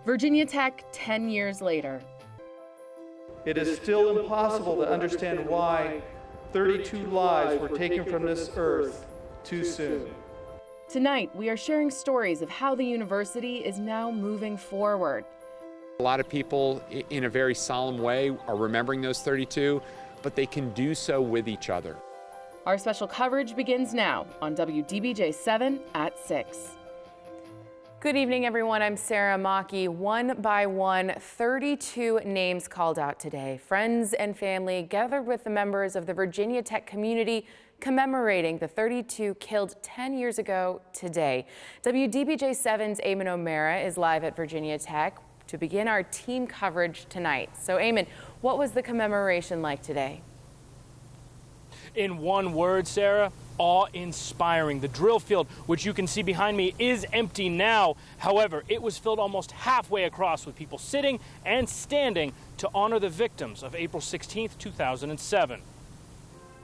Virginia Tech 10 years later. It is still impossible to understand why 32 lives were taken from this earth too soon. Tonight, we are sharing stories of how the university is now moving forward. A lot of people, in a very solemn way, are remembering those 32, but they can do so with each other. Our special coverage begins now on WDBJ7 at 6. Good evening, everyone. I'm Sarah Maki. One by one, 32 names called out today. Friends and family gathered with the members of the Virginia Tech community commemorating the 32 killed 10 years ago today. WDBJ7's Eamon O'Mara is live at Virginia Tech to begin our team coverage tonight. So, Eamon, what was the commemoration like today? In one word, Sarah, awe-inspiring. The drill field, which you can see behind me, is empty now. However, it was filled almost halfway across with people sitting and standing to honor the victims of April 16th, 2007.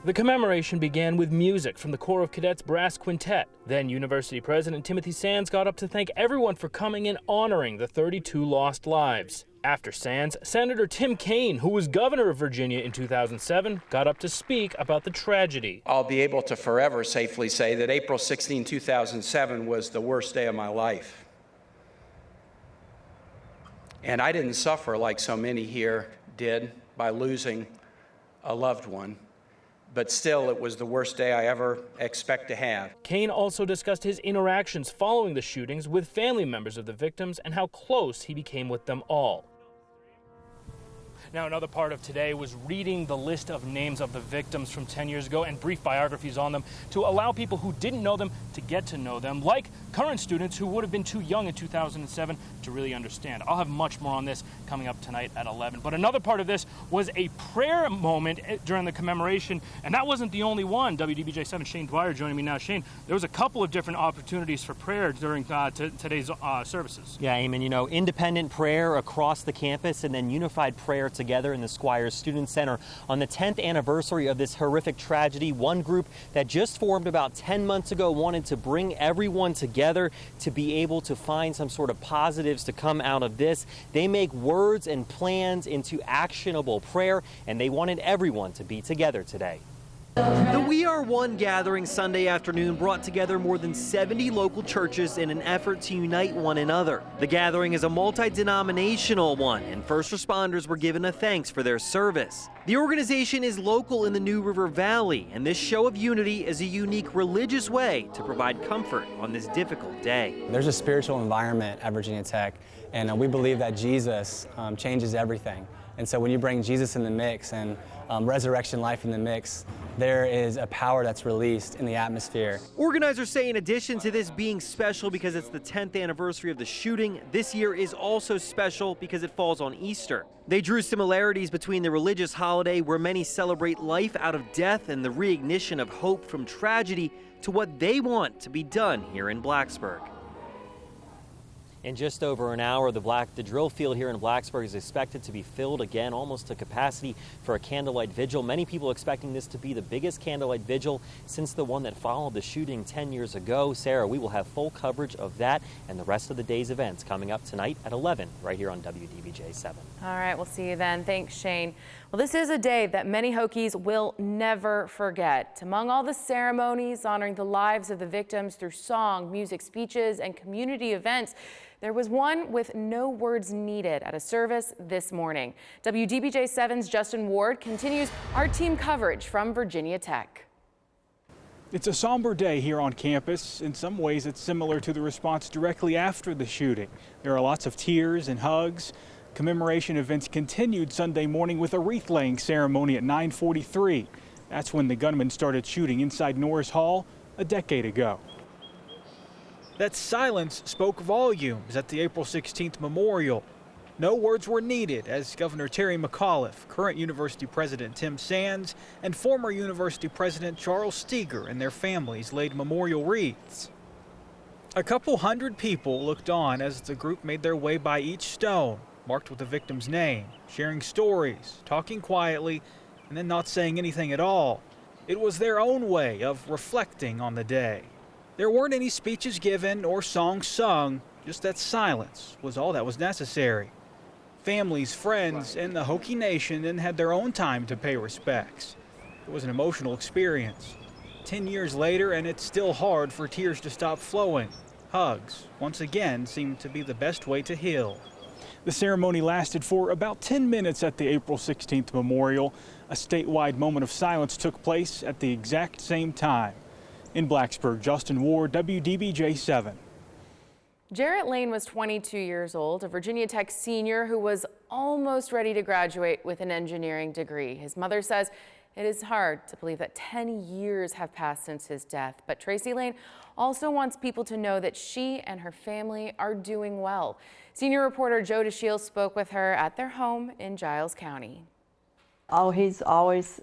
The commemoration began with music from the Corps of Cadets Brass Quintet. Then University President Timothy Sands got up to thank everyone for coming and honoring the 32 lost lives. After Sands, Senator Tim Kaine, who was governor of Virginia in 2007, got up to speak about the tragedy. I'll be able to forever safely say that April 16, 2007 was the worst day of my life. And I didn't suffer like so many here did by losing a loved one. But still, it was the worst day I ever expect to have. Kaine also discussed his interactions following the shootings with family members of the victims and how close he became with them all. Now, another part of today was reading the list of names of the victims from 10 years ago and brief biographies on them to allow people who didn't know them to get to know them, like current students who would have been too young in 2007 to really understand. I'll have much more on this coming up tonight at 11. But another part of this was a prayer moment during the commemoration, and that wasn't the only one. WDBJ7 Shane Dwyer joining me now. Shane, there was a couple of different opportunities for prayer during today's services. Yeah, Eamon, you know, independent prayer across the campus and then unified prayer together in the Squires Student Center. On the 10th anniversary of this horrific tragedy, one group that just formed about 10 months ago wanted to bring everyone together to be able to find some sort of positives to come out of this. They make words and plans into actionable prayer, and they wanted everyone to be together today. The We Are One gathering Sunday afternoon brought together more than 70 local churches in an effort to unite one another. The gathering is a multi-denominational one, and first responders were given a thanks for their service. The organization is local in the New River Valley, and this show of unity is a unique religious way to provide comfort on this difficult day. There's a spiritual environment at Virginia Tech, and we believe that Jesus changes everything. And so when you bring Jesus in the mix and resurrection life in the mix, there is a power that's released in the atmosphere. Organizers say in addition to this being special because it's the 10th anniversary of the shooting, this year is also special because it falls on Easter. They drew similarities between the religious holiday where many celebrate life out of death and the reignition of hope from tragedy to what they want to be done here in Blacksburg. In just over an hour, the drill field here in Blacksburg is expected to be filled again, almost to capacity for a candlelight vigil. Many people expecting this to be the biggest candlelight vigil since the one that followed the shooting 10 years ago. Sarah, we will have full coverage of that and the rest of the day's events coming up tonight at 11 right here on WDBJ7. All right, we'll see you then. Thanks, Shane. Well, this is a day that many Hokies will never forget. Among all the ceremonies honoring the lives of the victims through song, music, speeches, and community events, there was one with no words needed at a service this morning. WDBJ7's Justin Ward continues our team coverage from Virginia Tech. It's a somber day here on campus. In some ways, it's similar to the response directly after the shooting. There are lots of tears and hugs. Commemoration events continued Sunday morning with a wreath-laying ceremony at 9:43. That's when the gunman started shooting inside Norris Hall a decade ago. That silence spoke volumes at the April 16th memorial. No words were needed as Governor Terry McAuliffe, current University President Tim Sands, and former University President Charles Steger and their families laid memorial wreaths. A couple hundred people looked on as the group made their way by each stone, marked with the victim's name, sharing stories, talking quietly, and then not saying anything at all. It was their own way of reflecting on the day. There weren't any speeches given or songs sung, Just that silence was all that was necessary. Families, friends, and the Hokie Nation then had their own time to pay respects. It was an emotional experience. 10 years later, and it's still hard for tears to stop flowing. Hugs, once again, seem to be the best way to heal. The ceremony lasted for about 10 minutes at the April 16th memorial. A statewide moment of silence took place at the exact same time. In Blacksburg, Justin Ward, WDBJ7. Jarrett Lane was 22 years old, a Virginia Tech senior who was almost ready to graduate with an engineering degree. His mother says it is hard to believe that 10 years have passed since his death, but Tracy Lane also wants people to know that she and her family are doing well. Senior reporter Joe DeShiel spoke with her at their home in Giles County. Oh, he's always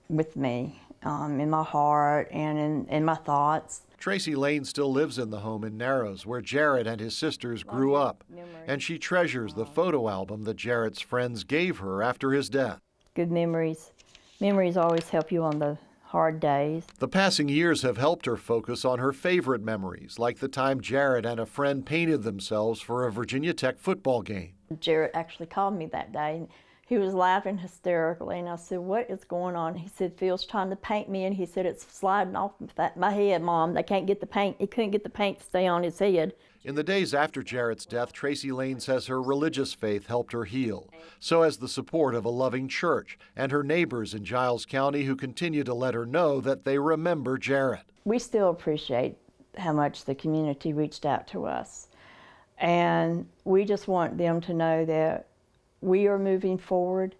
with me, in my heart and in my thoughts. Tracy Lane still lives in the home in Narrows where Jarrett and his sisters grew up, and she treasures the photo album that Jarrett's friends gave her after his death. Good memories. Memories always help you on the hard days. The passing years have helped her focus on her favorite memories, like the time Jarrett and a friend painted themselves for a Virginia Tech football game. Jarrett actually called me that day. He was laughing hysterically, and I said, "What is going on?" He said, "Phil's trying to paint me," and he said, "It's sliding off my head, Mom. They can't get the paint." He couldn't get the paint to stay on his head. In the days after Jarrett's death, Tracy Lane says her religious faith helped her heal. So has the support of a loving church and her neighbors in Giles County who continue to let her know that they remember Jarrett. We still appreciate how much the community reached out to us. And we just want them to know that we are moving forward.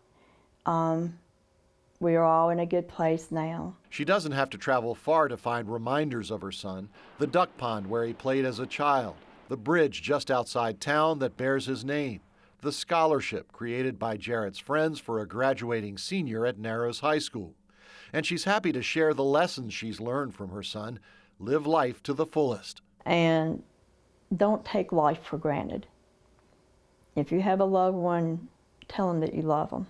We are all in a good place now. She doesn't have to travel far to find reminders of her son. The duck pond where he played as a child, the bridge just outside town that bears his name, the scholarship created by Jarrett's friends for a graduating senior at Narrows High School. And she's happy to share the lessons she's learned from her son. Live life to the fullest. And don't take life for granted. If you have a loved one, tell them that you love them.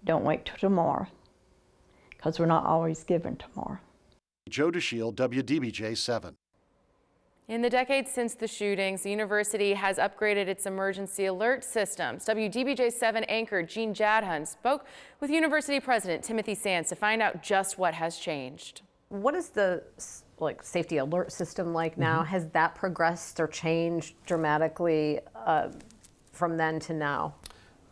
Don't wait till tomorrow, because we're not always given tomorrow. Joe DeShiel, WDBJ7. In the decades since the shootings, the university has upgraded its emergency alert systems. WDBJ7 anchor Jean Jadhun spoke with university president Timothy Sands to find out just what has changed. What is the safety alert system like now? Has that progressed or changed dramatically from then to now?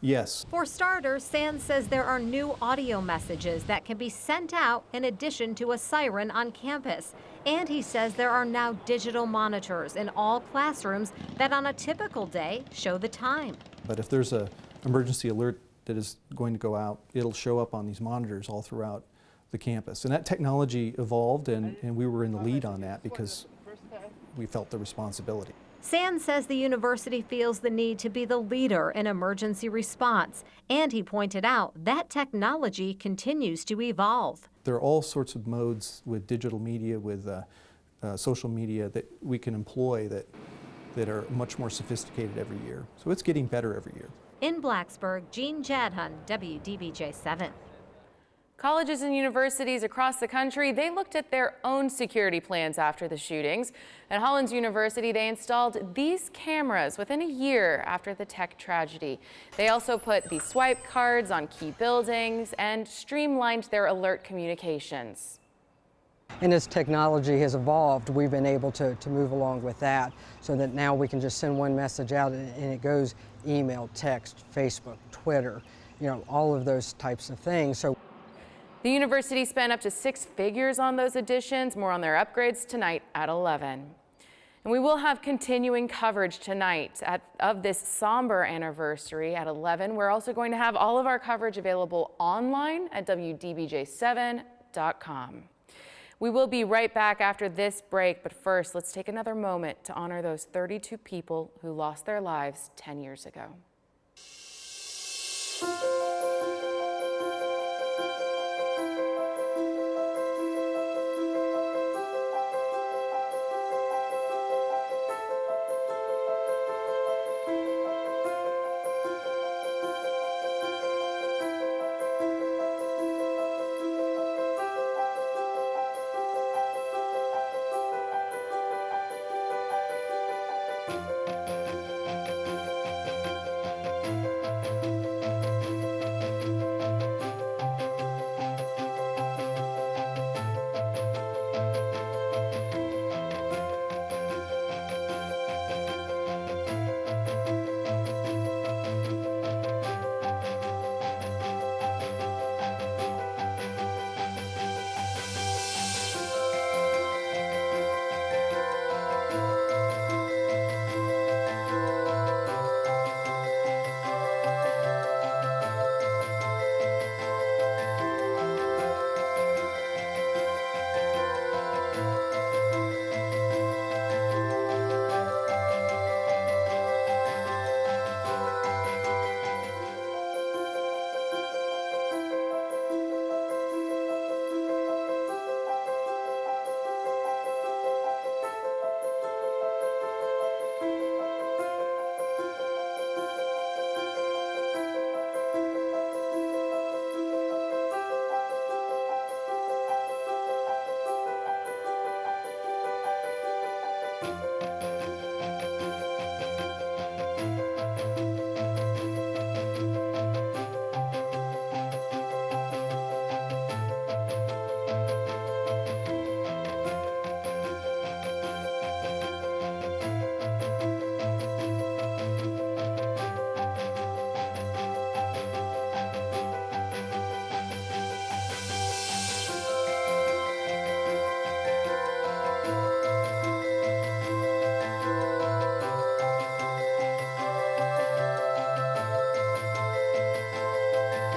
Yes. For starters, Sands says there are new audio messages that can be sent out in addition to a siren on campus. And he says there are now digital monitors in all classrooms that on a typical day show the time. But if there's an emergency alert that is going to go out, it'll show up on these monitors all throughout the campus. And that technology evolved, and we were in the lead on that because we felt the responsibility. Sands says the university feels the need to be the leader in emergency response, and he pointed out that technology continues to evolve. There are all sorts of modes with digital media, with social media that we can employ that are much more sophisticated every year. So it's getting better every year. In Blacksburg, Jean Jadhun, WDBJ7. Colleges and universities across the country, they looked at their own security plans after the shootings. At Hollins University, they installed these cameras within a year after the Tech tragedy. They also put the swipe cards on key buildings and streamlined their alert communications. And as technology has evolved, we've been able to move along with that so that now we can just send one message out and it goes email, text, Facebook, Twitter, all of those types of things. So the university spent up to 6 figures on those additions. More on their upgrades tonight at 11. And we will have continuing coverage tonight of this somber anniversary at 11. We're also going to have all of our coverage available online at WDBJ7.com. We will be right back after this break, but first, let's take another moment to honor those 32 people who lost their lives 10 years ago.